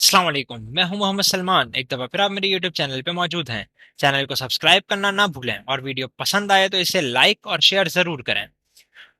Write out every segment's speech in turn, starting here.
अस्सलाम वालेकुम। मैं हूं मोहम्मद सलमान। एक दफ़ा फिर आप मेरे यूट्यूब चैनल पे मौजूद हैं। चैनल को सब्सक्राइब करना ना भूलें और वीडियो पसंद आए तो इसे लाइक और शेयर ज़रूर करें।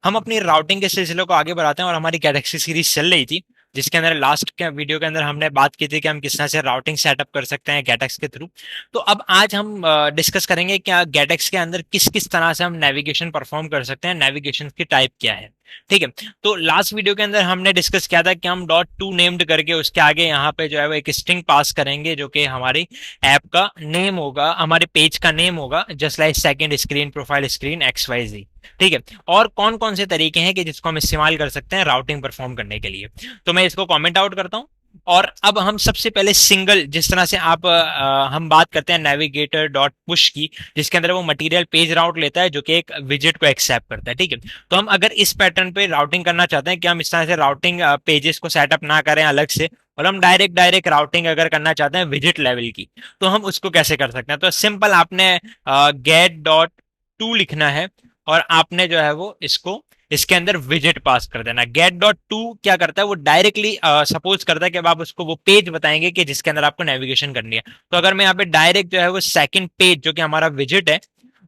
हम अपनी राउटिंग के सिलसिले को आगे बढ़ाते हैं और हमारी गैलेक्सी सीरीज चल रही थी, जिसके अंदर लास्ट के वीडियो के अंदर हमने बात की थी कि हम किस तरह से राउटिंग सेटअप कर सकते हैं गैटेक्स के थ्रू। तो अब आज हम डिस्कस करेंगे कि गैटेक्स के अंदर किस किस तरह से हम नेविगेशन परफॉर्म कर सकते हैं, नेविगेशन की टाइप क्या है। ठीक है। तो लास्ट वीडियो के अंदर हमने डिस्कस किया था कि हम डॉट टू नेम्ड करके उसके आगे यहाँ पे जो है वो एक स्ट्रिंग पास करेंगे, जो कि हमारी ऐप का नेम होगा, हमारे पेज का नेम होगा, just like second screen, profile screen, XYZ। ठीक है। और कौन कौन से तरीके हैं कि जिसको हम इस्तेमाल कर सकते हैं राउटिंग परफॉर्म करने के लिए, तो मैं इसको कमेंट आउट करता हूं। और अब हम सबसे पहले सिंगल, जिस तरह से हम बात करते हैं नेविगेटर डॉट पुश की, जिसके अंदर वो मटेरियल पेज राउट लेता है जो कि एक विजिट को एक्सेप्ट करता है। ठीक है। तो हम अगर इस पैटर्न पे राउटिंग करना चाहते हैं कि हम इस तरह से राउटिंग पेजेस को सेटअप ना करें अलग से, और हम डायरेक्ट डायरेक्ट राउटिंग अगर करना चाहते हैं विजिट लेवल की, तो हम उसको कैसे कर सकते हैं। तो सिंपल आपने गेट डॉट टू लिखना है और आपने जो है वो इसको इसके अंदर विजिट पास कर देना। गेट डॉट टू क्या करता है, वो डायरेक्टली सपोज करता है कि अब आप उसको वो पेज बताएंगे कि जिसके अंदर आपको नेविगेशन करनी है। तो अगर मैं यहाँ पे डायरेक्ट जो है वो सेकंड पेज जो कि हमारा विजिट है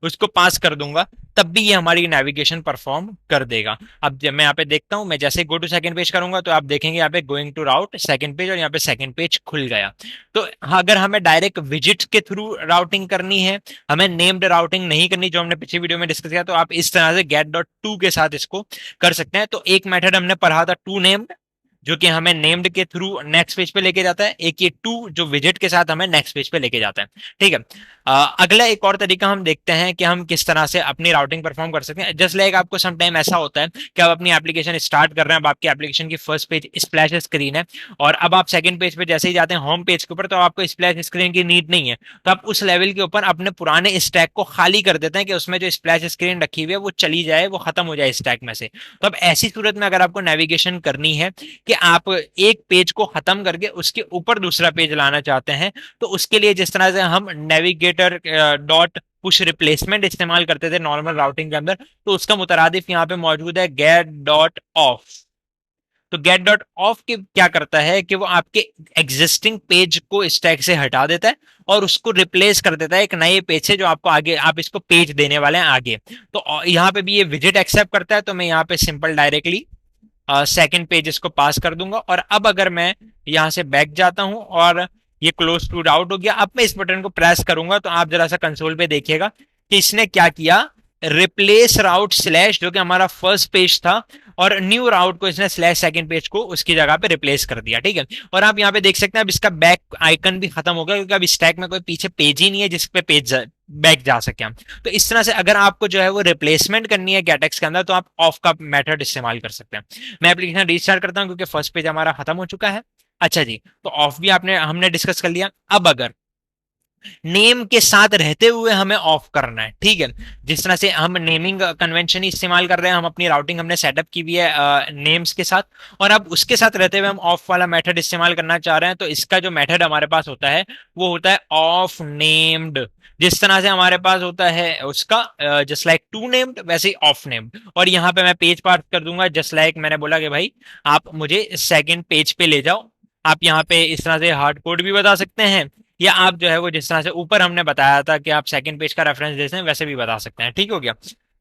उसको पास कर दूंगा, तब भी ये हमारी नेविगेशन परफॉर्म कर देगा। अब जब मैं यहाँ पे देखता हूँ, मैं जैसे गो टू सेकंड पेज करूंगा तो आप देखेंगे यहाँ पे going to route second page, और यहाँ पे सेकंड पेज खुल गया। तो अगर हमें डायरेक्ट विजिट के थ्रू राउटिंग करनी है, हमें नेम्ड राउटिंग नहीं करनी, जो हमने पिछली वीडियो में डिस्कस किया, तो आप इस तरह से गेट डॉट टू के साथ इसको कर सकते हैं। तो एक मेथड हमने पढ़ा था टू नेम्ड, जो कि हमें नेम्ड के थ्रू नेक्स्ट पेज पे लेके जाता है। एक ये टू जो विजिट के साथ हमें नेक्स्ट पेज पे लेके जाता है। ठीक है। अगला एक और तरीका हम देखते हैं कि हम किस तरह से अपनी राउटिंग परफॉर्म कर सकते हैं। जस्ट लाइक आपको सम टाइम ऐसा होता है कि आप अपनी एप्लीकेशन स्टार्ट कर रहे हैं, अब आपकी एप्लीकेशन की फर्स्ट पेज स्प्लैश स्क्रीन है, और अब आप सेकंड पेज पे जैसे ही जाते हैं होम पेज के ऊपर, तो आपको स्प्लैश स्क्रीन की नीड नहीं है। तो आप उस लेवल के ऊपर अपने पुराने स्टैक को खाली कर देते हैं कि उसमें जो स्प्लैश स्क्रीन रखी हुई है वो चली जाए, वो खत्म हो जाए स्टैक में से। तो अब ऐसी सूरत में अगर आपको नेविगेशन करनी है कि आप एक पेज को खत्म करके उसके ऊपर दूसरा पेज लाना चाहते हैं, तो उसके लिए जिस तरह से हम नेविगेटर डॉट पुश रिप्लेसमेंट इस्तेमाल करते थे नॉर्मल राउटिंग के अंदर, तो उसका मुतरादिफ यहाँ पे मौजूद है गेट डॉट ऑफ। तो गेट डॉट ऑफ क्या करता है कि वो आपके एग्जिस्टिंग पेज को स्टैक से हटा देता है और उसको रिप्लेस कर देता है एक नए पेज से, जो आपको आगे आप इसको पेज देने वाले हैं आगे। तो यहाँ पे भी ये विजिट एक्सेप्ट करता है, तो मैं यहाँ पे सिंपल डायरेक्टली सेकंड पेज इसको पास कर दूंगा। और अब अगर मैं यहां से बैक जाता हूं और ये क्लोज टू राउट हो गया, अब मैं इस बटन को प्रेस करूंगा तो आप जरा सा कंसोल पे देखिएगा कि इसने क्या किया, रिप्लेस राउट स्लैश, जो कि हमारा फर्स्ट पेज था, और न्यू राउट को इसने स्लैश सेकंड पेज को उसकी जगह पे रिप्लेस कर दिया। ठीक है। और आप यहाँ पे देख सकते हैं अब इसका बैक आइकन भी खत्म हो गया, क्योंकि अब स्टैक में कोई पीछे पेज ही नहीं है जिस पे पेज बैक जा सके हम। तो इस तरह से अगर आपको जो है वो रिप्लेसमेंट करनी है गैटेक्स के अंदर, तो आप ऑफ का मेथड इस्तेमाल कर सकते हैं। मैं एप्लीकेशन रीस्टार्ट करता हूं क्योंकि फर्स्ट पेज हमारा खत्म हो चुका है। अच्छा जी, तो ऑफ भी आपने हमने डिस्कस कर लिया। अब अगर नेम के साथ रहते हुए हमें ऑफ करना है, ठीक है, जिस तरह से हम नेमिंग कन्वेंशन ही इस्तेमाल कर रहे हैं, हम अपनी राउटिंग हमने सेटअप की हुई है नेम्स के साथ, और अब उसके साथ रहते हुए हम ऑफ वाला मेथड इस्तेमाल करना चाह रहे हैं, तो इसका जो मेथड हमारे पास होता है वो होता है ऑफ नेम्ड। जिस तरह से हमारे पास होता है उसका जस्ट लाइक टू नेम्ड, वैसे ही ऑफ नेम्ड। और यहाँ पे मैं पेज पास कर दूंगा, जस्ट लाइक मैंने बोला कि भाई आप मुझे सेकंड पेज पे ले जाओ। आप यहाँ पे इस तरह से हार्ड कोड भी बता सकते हैं, या आप जो है वो जिस तरह से ऊपर हमने बताया था कि आप सेकंड पेज का रेफरेंस देते हैं वैसे भी बता सकते हैं। ठीक हो गया।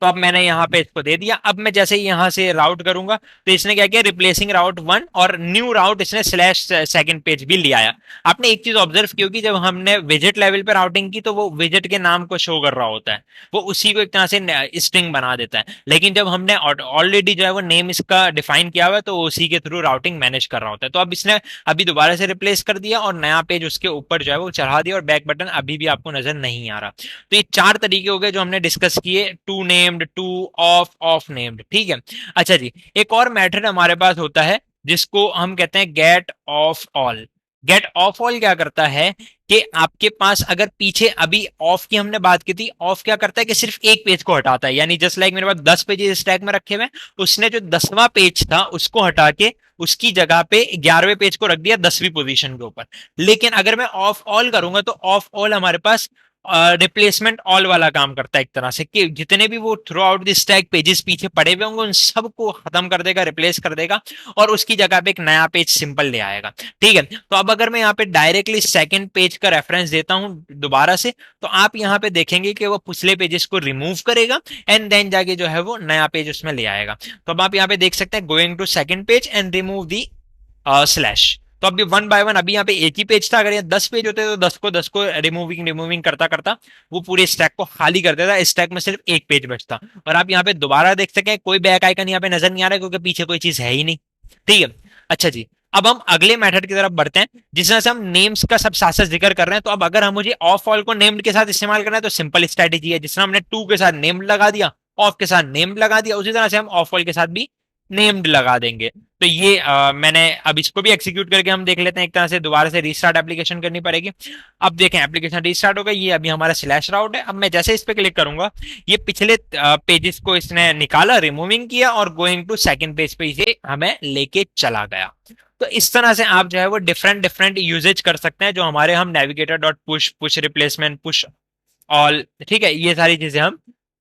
तो अब मैंने यहाँ पे इसको दे दिया। अब मैं जैसे ही यहाँ से राउट करूंगा तो इसने क्या किया, रिप्लेसिंग राउट वन और न्यू राउट इसने स्लैश सेकंड पेज भी ले आया। आपने एक चीज ऑब्जर्व की होगी, जब हमने विजिट लेवल पे राउटिंग की तो वो विजिट के नाम को शो कर रहा होता है, वो उसी को एक तरह से स्ट्रिंग बना देता है। लेकिन जब हमने ऑलरेडी जो है वो नेम इसका डिफाइन किया हुआ है, तो उसी के थ्रू राउटिंग मैनेज कर रहा होता है। तो अब इसने अभी दोबारा से रिप्लेस कर दिया और नया पेज उसके ऊपर जो है वो चढ़ा दिया, और बैक बटन अभी भी आपको नजर नहीं आ रहा। तो ये चार तरीके हो गए जो हमने डिस्कस किए, to named, to off, off named. ठीक है। अच्छा जी, एक और मेथड हमारे पास होता है जिसको हम कहते हैं gate of all. Gate of all क्या करता है कि आपके पास अगर पीछे अभी ऑफ की हमने बात की थी, ऑफ क्या करता है कि सिर्फ एक पेज को हटाता है, यानी जस्ट लाइक मेरे पास 10 पेजेस स्टैक में रखे हुए हैं, उसने जो 10वां पेज था उसको हटा के उसकी जगह पे 11वें पेज को रख दिया 10वीं पोजीशन के ऊपर। लेकिन अगर मैं ऑफ ऑल करूंगा तो ऑफ ऑल हमारे पास रिप्लेसमेंट ऑल वाला काम करता है एक तरह से, कि जितने भी वो through out the stack pages पीछे पड़े हुए होंगे उन सबको खत्म कर देगा, रिप्लेस कर देगा, और उसकी जगह पे एक नया पेज सिंपल ले आएगा। ठीक है, तो अब अगर मैं यहाँ पे डायरेक्टली सेकंड पेज का रेफरेंस देता हूँ दोबारा से, तो आप यहाँ पे देखेंगे कि वो पिछले पेजेस को रिमूव करेगा एंड देन जाके जो है वो नया पेज उसमें ले आएगा। तो अब आप यहाँ पे देख सकते हैं, going to second page and remove the slash. तो अभी वन बाय वन, अभी यहाँ पे एक ही पेज था, अगर ये 10 पेज होते तो 10 को रिमूविंग रिमूविंग करता करता वो पूरे स्टैक को खाली कर देता, स्टैक में सिर्फ एक पेज बचता। और आप यहाँ पे दोबारा देख सकते हैं कोई बैक आइकन यहाँ पे नजर नहीं आ रहा है, क्योंकि पीछे कोई चीज है ही नहीं। ठीक है, अच्छा जी, अब हम अगले मेथड की तरफ बढ़ते हैं, जिस तरह से हम नेम्स का सब साथ साथ जिक्र कर रहे हैं। तो अब अगर हम मुझे ऑफ ऑल को नेम्ड के साथ इस्तेमाल करना है तो सिंपल स्ट्रेटेजी है, जिस तरह हमने टू के साथ नेम्ड लगा दिया, ऑफ के साथ नेम्ड लगा दिया, उसी तरह से हम ऑफ ऑल के साथ भी नेम्ड लगा देंगे। तो ये मैंने अब इसको भी एग्जीक्यूट करके हम देख लेते हैं, एक तरह से दोबारा से रीस्टार्ट एप्लीकेशन करनी पड़ेगी। अब देखें एप्लीकेशन रीस्टार्ट हो गई, ये अभी हमारा स्लैश राउट है। अब मैं जैसे इस पे क्लिक करूंगा, ये पिछले पेजेस को इसने निकाला, रिमूविंग किया, और गोइंग टू सेकंड पेज पे इसे हमें लेके चला गया। तो इस तरह से आप जो है वो डिफरेंट डिफरेंट यूजेज कर सकते हैं, जो हमारे हम navigator dot push, push replacement, push all, ठीक है, ये सारी चीजें हम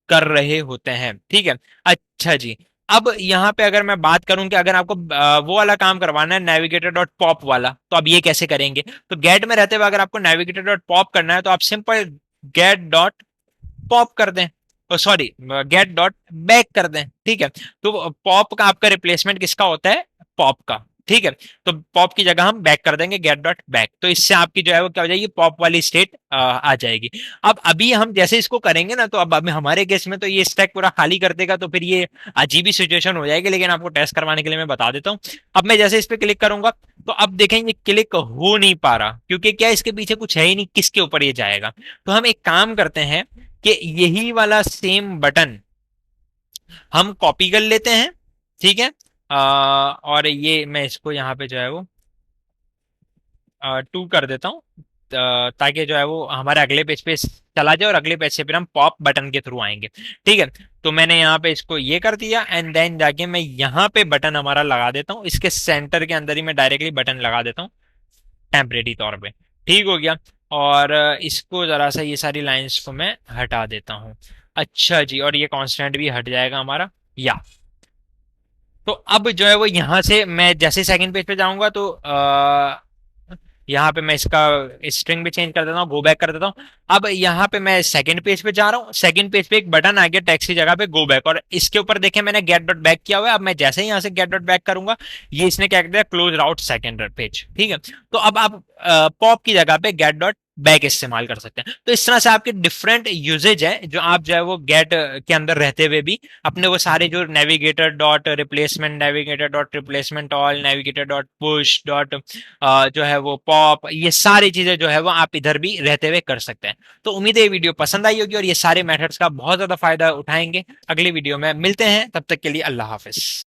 कर रहे होते हैं। ठीक है, अच्छा जी, अब यहाँ पे अगर मैं बात करूं कि अगर आपको वो वाला काम करवाना है नेविगेटर डॉट पॉप वाला, तो अब ये कैसे करेंगे? तो गेट में रहते हुए अगर आपको नेविगेटर डॉट पॉप करना है तो आप सिंपल गेट डॉट पॉप कर दें, सॉरी गेट डॉट बैक कर दें। ठीक है, तो पॉप का आपका रिप्लेसमेंट किसका होता है? पॉप का। ठीक है, तो पॉप की जगह हम बैक कर देंगे गेट डॉट बैक, तो इससे आपकी जो है वो क्या हो जाएगी, पॉप वाली स्टेट आ जाएगी। अब अभी हम जैसे इसको करेंगे ना, तो अब हमारे केस में तो ये स्टैक पूरा खाली कर देगा, तो फिर ये अजीब ही सिचुएशन हो जाएगी, लेकिन आपको टेस्ट करवाने के लिए मैं बता देता हूँ। अब मैं जैसे इस पे क्लिक करूंगा, तो अब देखेंगे क्लिक हो नहीं पा रहा, क्योंकि क्या इसके पीछे कुछ है ही नहीं, किसके ऊपर ये जाएगा। तो हम एक काम करते हैं कि यही वाला सेम बटन हम कॉपी कर लेते हैं। ठीक है, और ये मैं इसको यहाँ पे जो है वो टू कर देता हूँ, ताकि जो है वो हमारे अगले पेज पे चला जाए, और अगले पेज से फिर हम पॉप बटन के थ्रू आएंगे। ठीक है, तो मैंने यहाँ पे इसको ये कर दिया, एंड देन जाके मैं यहाँ पे बटन हमारा लगा देता हूँ, इसके सेंटर के अंदर ही मैं डायरेक्टली बटन लगा देता हूँ टेम्परेरी तौर पे। ठीक हो गया, और इसको जरा सा ये सारी लाइंस को मैं हटा देता हूँ। अच्छा जी, और ये कांस्टेंट भी हट जाएगा हमारा, या तो अब जो है वो यहाँ से मैं जैसे सेकंड पेज पे जाऊंगा, तो यहाँ पे मैं इसका स्ट्रिंग भी चेंज कर देता हूँ, गो बैक कर देता हूँ। अब यहाँ पे मैं सेकंड पेज पे जा रहा हूँ, सेकंड पेज पे एक बटन आ गया टेक्स्ट की जगह पे गो बैक, और इसके ऊपर देखें मैंने गेट डॉट बैक किया हुआ है। अब मैं जैसे ही यहाँ से गेट डॉट बैक करूंगा, ये इसने क्या कर दिया, क्लोज आउट सेकंड पेज। ठीक है, तो अब आप पॉप की जगह पे गेट डॉट बैक इस्तेमाल कर सकते हैं। तो इस तरह से आपके डिफरेंट यूजेज है, जो आप जो है वो गेट के अंदर रहते हुए भी अपने वो सारे जो navigator dot replacement, navigator dot replacement all, navigator dot push dot जो है वो पॉप, ये सारी चीजें जो है वो आप इधर भी रहते हुए कर सकते हैं। तो उम्मीद है ये वीडियो पसंद आई होगी, और ये सारे मेथड्स का बहुत ज्यादा फायदा उठाएंगे। अगली वीडियो में मिलते हैं, तब तक के लिए अल्लाह हाफिज।